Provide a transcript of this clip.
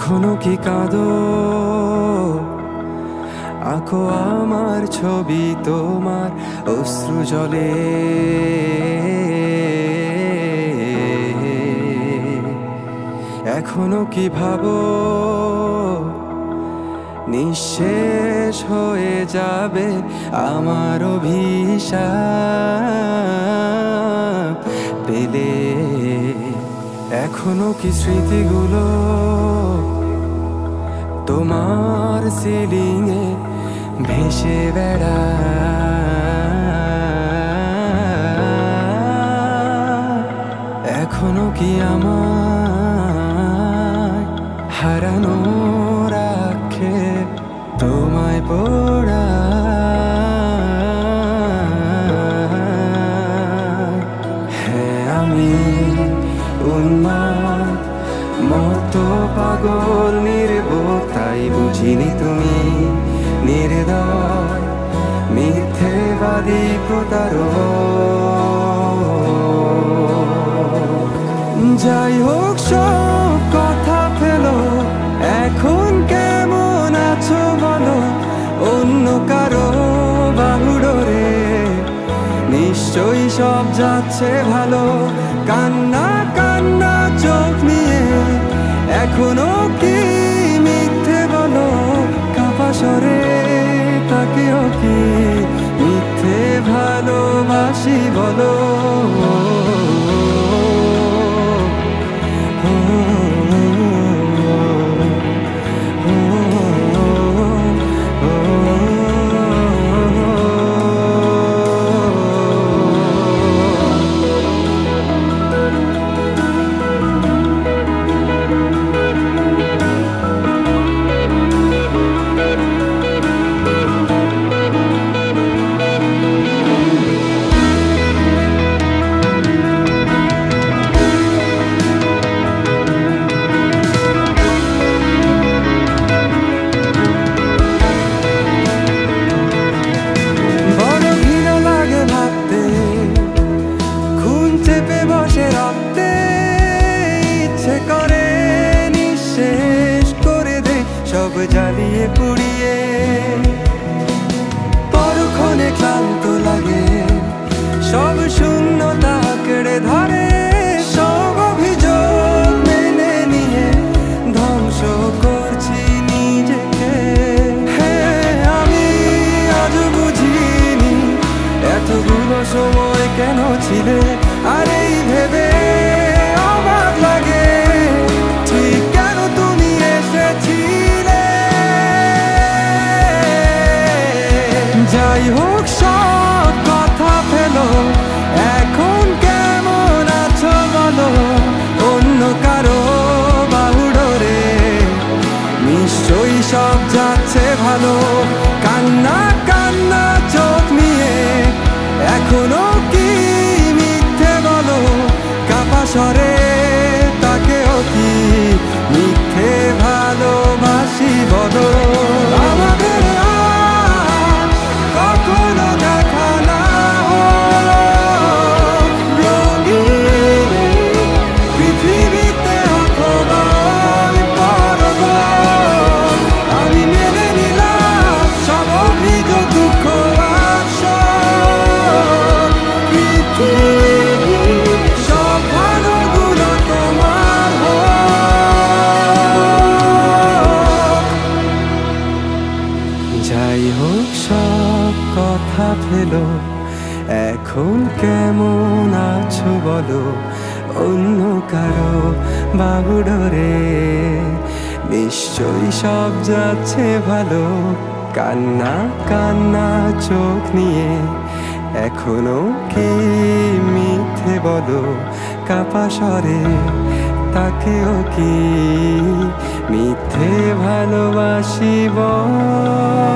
এখনো কি কাঁদো? আঁকো আমার ছবি তোমার অশ্রু জলে। এখনো কি ভাবো নিঃশেষ হয়ে যাবে আমার অভিশাপ পেলে? এখনো কি স্মৃতিগুলো তোমার সিলিংয়ে ভেসে বেড়ায়? এখনো কি আমায় হারানো রাখে তোমায় পড়া? হ্যাঁ, আমি উন্মাদ মতো পাগল নির্বোধ, তাই বুঝিনি তুমি নির্দয় মিথ্যেবাদী প্রতারক। যাই হোক সব কথা ফেলো, এখন কেমন আছো বলো? অন্য কারো বাহুডোরে নিশ্চয়ই সব যাচ্ছে ভালো। কান্না কান্না চোখ নিয়ে এখনো কি মিথ্যে বলো? কাপা স্বরে তাকেও কি মিথ্যে ভালোবাসি বলো? সব জ্বালিয়ে পুড়িয়ে পরক্ষণে ক্লান্ত লাগে, সব শূন্যতা আঁকড়ে ধরে। সব অভিযোগ মেনে নিয়ে ধ্বংস করছি নিজেকে। হ্যাঁ, আমি আজ বুঝিনি এতগুলো সময় কেন ছিলে। আর এই ভেবে অবাক লাগে ঠিক কেন তুমি এসেছিলে। যাই হোক সব কথা ফেলো, এখন কেমন আছো বলো? অন্য কারো বাহুডোরে নিশ্চয়ই সব যাচ্ছে ভালো। কান্না কান্না চোখ নিয়ে এখনো কি মিথ্যে বলো? কাপা স্বরে তাকেও কি মিথ্যে ভালোবাসি বলো? আমাদের কখনো দেখা না হলো রঙিন পৃথিবীতে অথবা পরগণ। আমি মেনে নিলাম সব অভিযোগ, দুঃখ আর শোক। পৃথিবীর সব ভালোগুলো তোমার হোক। যাই হোক সব কথা ফেলো, এখন কেমন আছো বলো? অন্য কারো বাহুডোরে নিশ্চয়ই সব যাচ্ছে ভালো। কান্না কান্না চোখ নিয়ে এখনো কি মিথ্যে বলো? কাপা স্বরে তাকেও কি মিথ্যে ভালোবাসি বল?